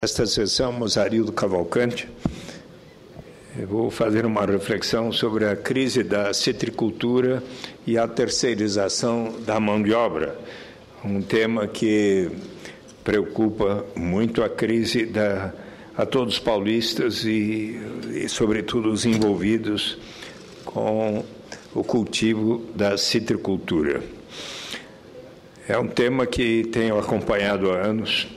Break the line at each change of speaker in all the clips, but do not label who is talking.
Esta sessão, Mozarildo Cavalcante, eu vou fazer uma reflexão sobre a crise da citricultura e a terceirização da mão de obra, um tema que preocupa muito a crise a todos os paulistas e, sobretudo, os envolvidos com o cultivo da citricultura. É um tema que tenho acompanhado há anos.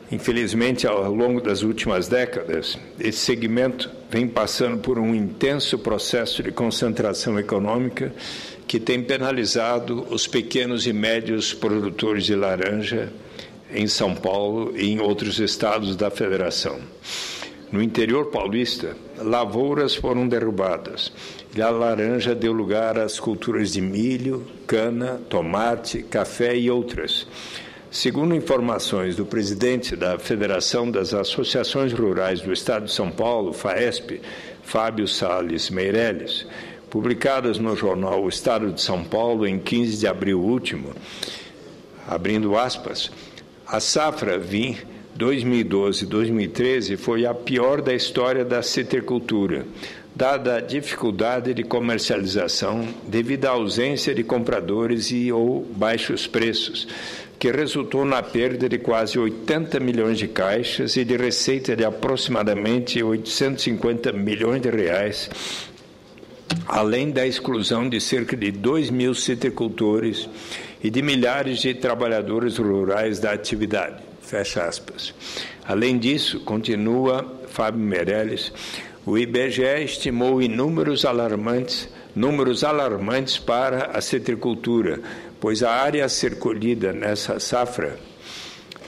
Infelizmente, ao longo das últimas décadas, esse segmento vem passando por um intenso processo de concentração econômica que tem penalizado os pequenos e médios produtores de laranja em São Paulo e em outros estados da Federação. No interior paulista, lavouras foram derrubadas e a laranja deu lugar às culturas de milho, cana, tomate, café e outras. Segundo informações do presidente da Federação das Associações Rurais do Estado de São Paulo, FAESP, Fábio Salles Meirelles, publicadas no jornal O Estado de São Paulo em 15 de abril último, abrindo aspas, a safra 2012-2013 foi a pior da história da citricultura, dada a dificuldade de comercialização devido à ausência de compradores ou baixos preços, que resultou na perda de quase 80 milhões de caixas e de receita de aproximadamente 850 milhões de reais, além da exclusão de cerca de 2 mil citricultores e de milhares de trabalhadores rurais da atividade. Fecha aspas. Além disso, continua Fábio Meirelles, o IBGE estimou números alarmantes para a citricultura, pois a área a ser colhida nessa safra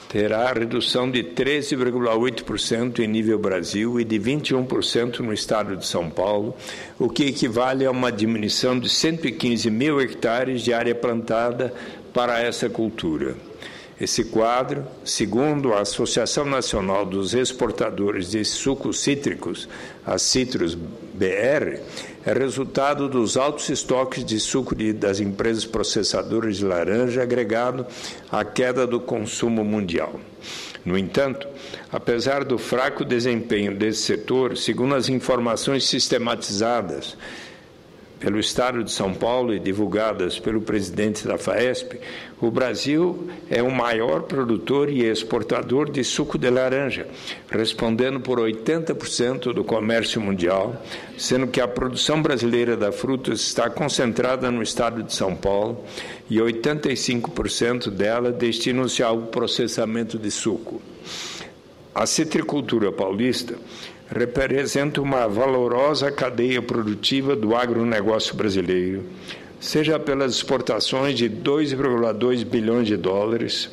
terá redução de 13,8% em nível Brasil e de 21% no estado de São Paulo, o que equivale a uma diminuição de 115 mil hectares de área plantada para essa cultura. Esse quadro, segundo a Associação Nacional dos Exportadores de Sucos Cítricos, a Citrus BR, é resultado dos altos estoques de suco das empresas processadoras de laranja agregado à queda do consumo mundial. No entanto, apesar do fraco desempenho desse setor, segundo as informações sistematizadas pelo Estado de São Paulo e divulgadas pelo presidente da FAESP, o Brasil é o maior produtor e exportador de suco de laranja, respondendo por 80% do comércio mundial, sendo que a produção brasileira da fruta está concentrada no Estado de São Paulo e 85% dela destina-se ao processamento de suco. A citricultura paulista representa uma valorosa cadeia produtiva do agronegócio brasileiro, seja pelas exportações de 2,2 bilhões de dólares,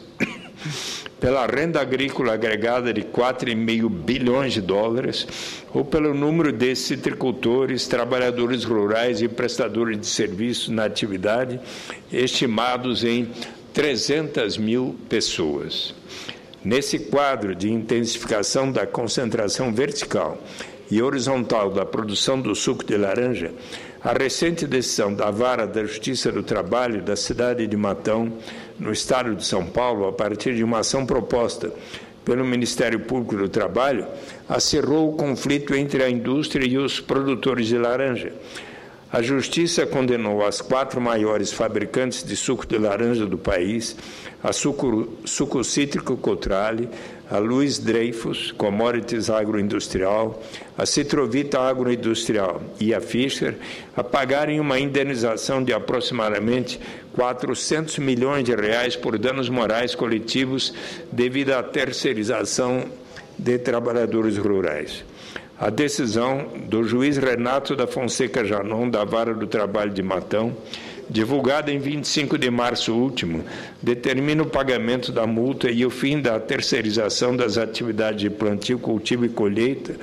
pela renda agrícola agregada de 4,5 bilhões de dólares, ou pelo número de citricultores, trabalhadores rurais e prestadores de serviços na atividade, estimados em 300 mil pessoas. Nesse quadro de intensificação da concentração vertical e horizontal da produção do suco de laranja, a recente decisão da Vara da Justiça do Trabalho da cidade de Matão, no estado de São Paulo, a partir de uma ação proposta pelo Ministério Público do Trabalho, acirrou o conflito entre a indústria e os produtores de laranja. A Justiça condenou as 4 maiores fabricantes de suco de laranja do país, a Suco Cítrico Cotrale, a Luiz Dreyfus Commodities Agroindustrial, a Citrovita Agroindustrial e a Fischer, a pagarem uma indenização de aproximadamente 400 milhões de reais por danos morais coletivos devido à terceirização de trabalhadores rurais. A decisão do juiz Renato da Fonseca Janon, da Vara do Trabalho de Matão, divulgada em 25 de março último, determina o pagamento da multa e o fim da terceirização das atividades de plantio, cultivo e colheita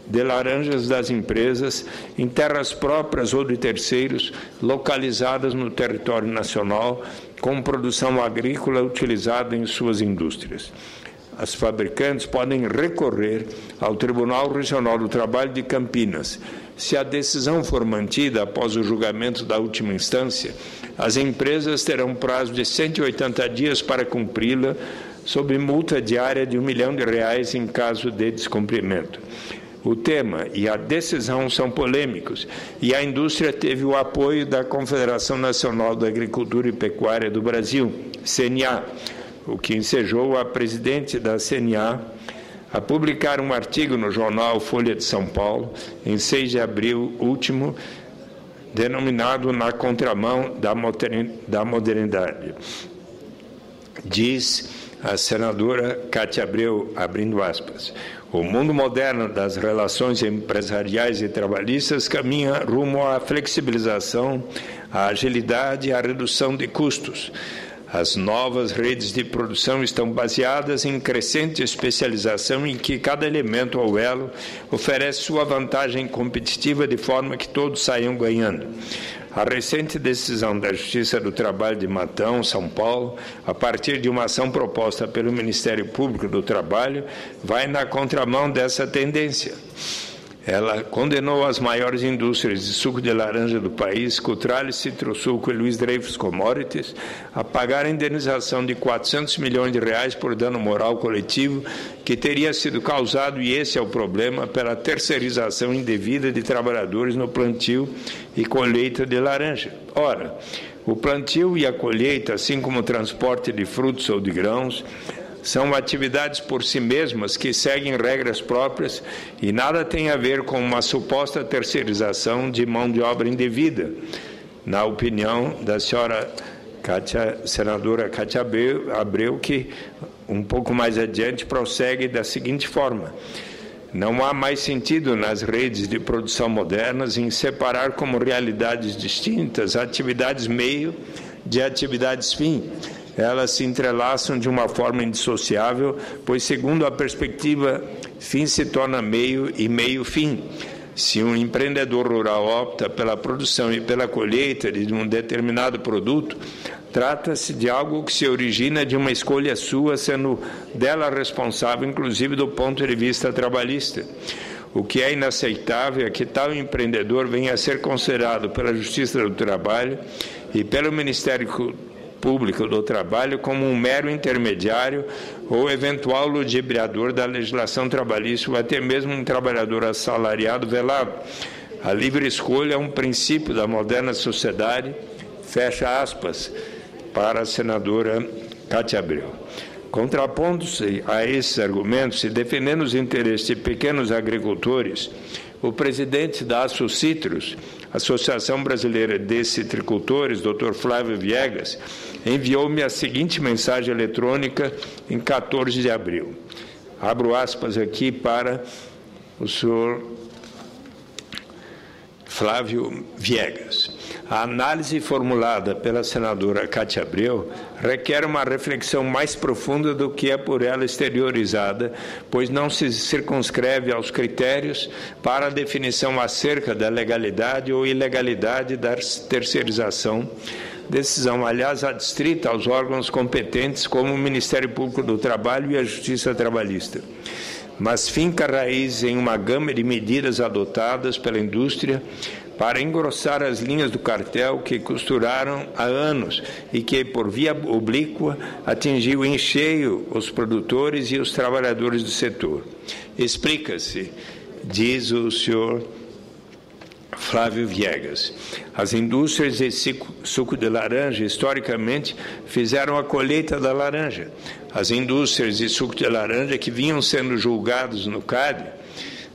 de laranjas das empresas em terras próprias ou de terceiros localizadas no território nacional com produção agrícola utilizada em suas indústrias. As fabricantes podem recorrer ao Tribunal Regional do Trabalho de Campinas. Se a decisão for mantida após o julgamento da última instância, as empresas terão prazo de 180 dias para cumpri-la, sob multa diária de R$ 1 milhão em caso de descumprimento. O tema e a decisão são polêmicos e a indústria teve o apoio da Confederação Nacional da Agricultura e Pecuária do Brasil, CNA, o que ensejou a presidente da CNA a publicar um artigo no jornal Folha de São Paulo, em 6 de abril último, denominado Na Contramão da Modernidade. Diz a senadora Cátia Abreu, abrindo aspas, o mundo moderno das relações empresariais e trabalhistas caminha rumo à flexibilização, à agilidade e à redução de custos. As novas redes de produção estão baseadas em crescente especialização em que cada elemento ou elo oferece sua vantagem competitiva de forma que todos saiam ganhando. A recente decisão da Justiça do Trabalho de Matão, São Paulo, a partir de uma ação proposta pelo Ministério Público do Trabalho, vai na contramão dessa tendência. Ela condenou as maiores indústrias de suco de laranja do país, Cutrale, Citrosuco e Luiz Dreyfus Commodities, a pagar a indenização de R$ 400 milhões por dano moral coletivo que teria sido causado, e esse é o problema, pela terceirização indevida de trabalhadores no plantio e colheita de laranja. Ora, o plantio e a colheita, assim como o transporte de frutos ou de grãos, são atividades por si mesmas que seguem regras próprias e nada tem a ver com uma suposta terceirização de mão de obra indevida, na opinião da senadora Cátia Abreu, que um pouco mais adiante prossegue da seguinte forma: não há mais sentido nas redes de produção modernas em separar como realidades distintas atividades meio de atividades fim. Elas se entrelaçam de uma forma indissociável, pois, segundo a perspectiva, fim se torna meio e meio fim. Se um empreendedor rural opta pela produção e pela colheita de um determinado produto, trata-se de algo que se origina de uma escolha sua, sendo dela responsável, inclusive do ponto de vista trabalhista. O que é inaceitável é que tal empreendedor venha a ser considerado pela Justiça do Trabalho e pelo Ministério Público do Trabalho como um mero intermediário ou eventual ludibriador da legislação trabalhista ou até mesmo um trabalhador assalariado velado. A livre escolha é um princípio da moderna sociedade, fecha aspas, para a senadora Cátia Abreu. Contrapondo-se a esses argumentos e defendendo os interesses de pequenos agricultores, o presidente da ASSOCITRUS, Associação Brasileira de Citricultores, Dr. Flávio Viegas, enviou-me a seguinte mensagem eletrônica em 14 de abril. Abro aspas aqui para o senhor Flávio Viegas. A análise formulada pela senadora Cátia Abreu requer uma reflexão mais profunda do que é por ela exteriorizada, pois não se circunscreve aos critérios para a definição acerca da legalidade ou ilegalidade da terceirização, decisão, aliás, adstrita aos órgãos competentes como o Ministério Público do Trabalho e a Justiça Trabalhista, mas finca raiz em uma gama de medidas adotadas pela indústria para engrossar as linhas do cartel que costuraram há anos e que, por via oblíqua, atingiu em cheio os produtores e os trabalhadores do setor. Explica-se, diz o senhor Flávio Viegas. As indústrias de suco de laranja, historicamente, fizeram a colheita da laranja. As indústrias de suco de laranja que vinham sendo julgados no CAD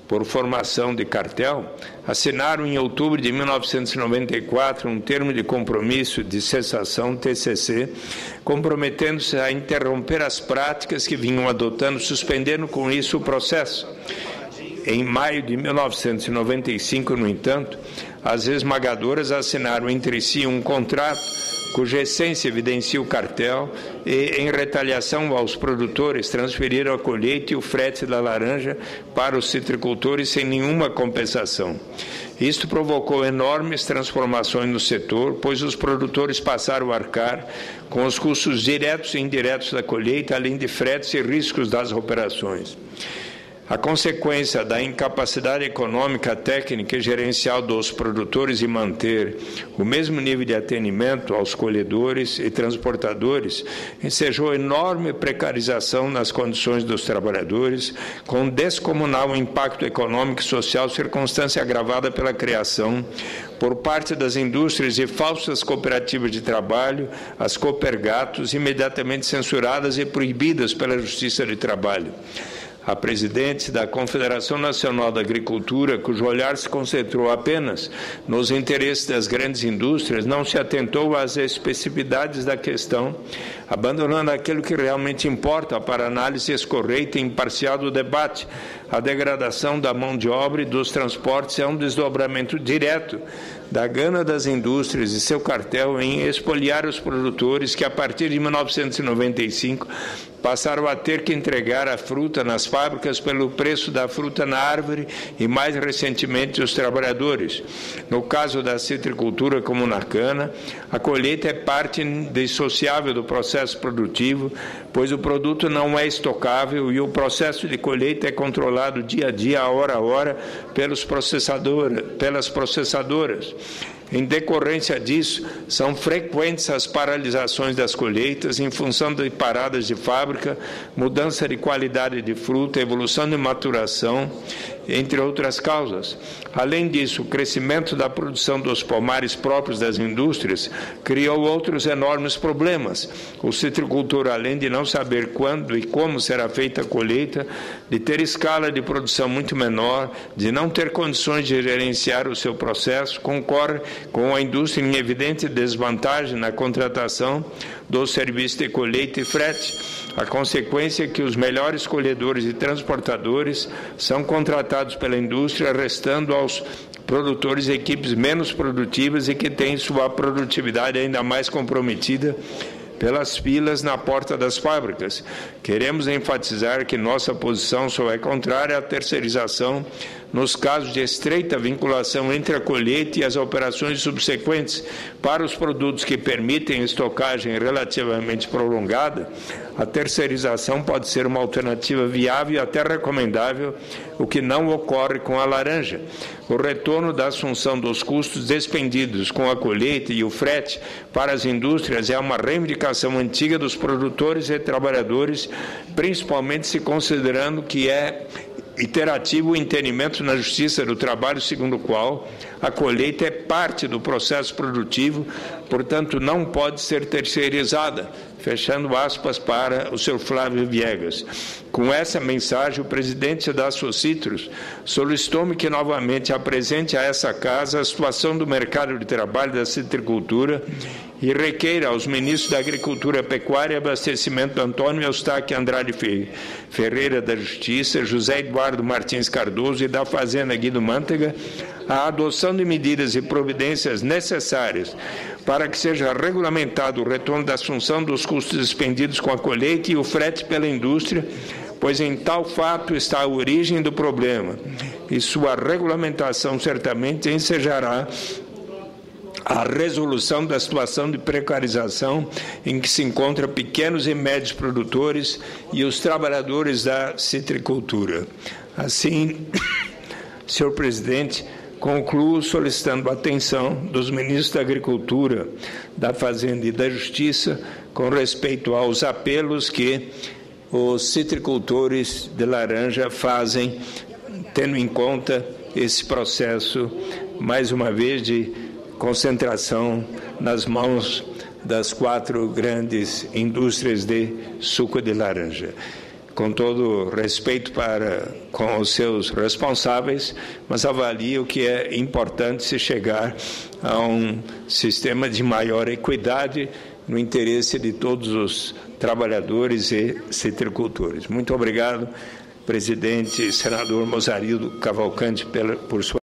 por formação de cartel, assinaram em outubro de 1994 um termo de compromisso de cessação, TCC, comprometendo-se a interromper as práticas que vinham adotando, suspendendo com isso o processo. Em maio de 1995, no entanto, as esmagadoras assinaram entre si um contrato cuja essência evidencia o cartel e, em retaliação aos produtores, transferiram a colheita e o frete da laranja para os citricultores sem nenhuma compensação. Isto provocou enormes transformações no setor, pois os produtores passaram a arcar com os custos diretos e indiretos da colheita, além de fretes e riscos das operações. A consequência da incapacidade econômica, técnica e gerencial dos produtores em manter o mesmo nível de atendimento aos colhedores e transportadores ensejou enorme precarização nas condições dos trabalhadores, com descomunal impacto econômico e social, circunstância agravada pela criação, por parte das indústrias de falsas cooperativas de trabalho, as Copergatos, imediatamente censuradas e proibidas pela Justiça de Trabalho. A presidente da Confederação Nacional da Agricultura, cujo olhar se concentrou apenas nos interesses das grandes indústrias, não se atentou às especificidades da questão, abandonando aquilo que realmente importa para análise escorreita e imparcial do debate. A degradação da mão de obra e dos transportes é um desdobramento direto da gana das indústrias e seu cartel em expoliar os produtores que, a partir de 1995, passaram a ter que entregar a fruta nas fábricas pelo preço da fruta na árvore e, mais recentemente, os trabalhadores. No caso da citricultura, como na cana, a colheita é parte indissociável do processo produtivo, pois o produto não é estocável e o processo de colheita é controlado dia a dia, hora a hora, pelas processadoras. Em decorrência disso, são frequentes as paralisações das colheitas em função de paradas de fábrica, mudança de qualidade de fruta, evolução de maturação, entre outras causas. Além disso, o crescimento da produção dos pomares próprios das indústrias criou outros enormes problemas. O citricultor, além de não saber quando e como será feita a colheita, de ter escala de produção muito menor, de não ter condições de gerenciar o seu processo, concorre com a indústria em evidente desvantagem na contratação dos serviços de colheita e frete. A consequência é que os melhores colhedores e transportadores são contratados pela indústria, restando aos produtores equipes menos produtivas e que têm sua produtividade ainda mais comprometida pelas filas na porta das fábricas. Queremos enfatizar que nossa posição só é contrária à terceirização nos casos de estreita vinculação entre a colheita e as operações subsequentes. Para os produtos que permitem estocagem relativamente prolongada, a terceirização pode ser uma alternativa viável e até recomendável, o que não ocorre com a laranja. O retorno da assunção dos custos despendidos com a colheita e o frete para as indústrias é uma reivindicação antiga dos produtores e trabalhadores, principalmente se considerando que é iterativo o entendimento na Justiça do Trabalho, segundo o qual a colheita é parte do processo produtivo, portanto, não pode ser terceirizada. Fechando aspas para o senhor Flávio Viegas. Com essa mensagem, o presidente da Socitros solicitou-me que novamente apresente a essa casa a situação do mercado de trabalho da citricultura e requeira aos ministros da Agricultura, Pecuária e Abastecimento Antônio Eustáquio Andrade Ferreira da Justiça, José Eduardo Martins Cardoso e da Fazenda Guido Mantega a adoção de medidas e providências necessárias para que seja regulamentado o retorno da assunção dos custos expendidos com a colheita e o frete pela indústria, pois em tal fato está a origem do problema, e sua regulamentação certamente ensejará a resolução da situação de precarização em que se encontram pequenos e médios produtores e os trabalhadores da citricultura. Assim, senhor presidente, concluo solicitando a atenção dos ministros da Agricultura, da Fazenda e da Justiça com respeito aos apelos que os citricultores de laranja fazem, tendo em conta esse processo, mais uma vez, de concentração nas mãos das 4 grandes indústrias de suco de laranja. Com todo respeito com os seus responsáveis, mas avalio que é importante se chegar a um sistema de maior equidade no interesse de todos os trabalhadores e citricultores. Muito obrigado, presidente senador Mozarildo Cavalcante, por sua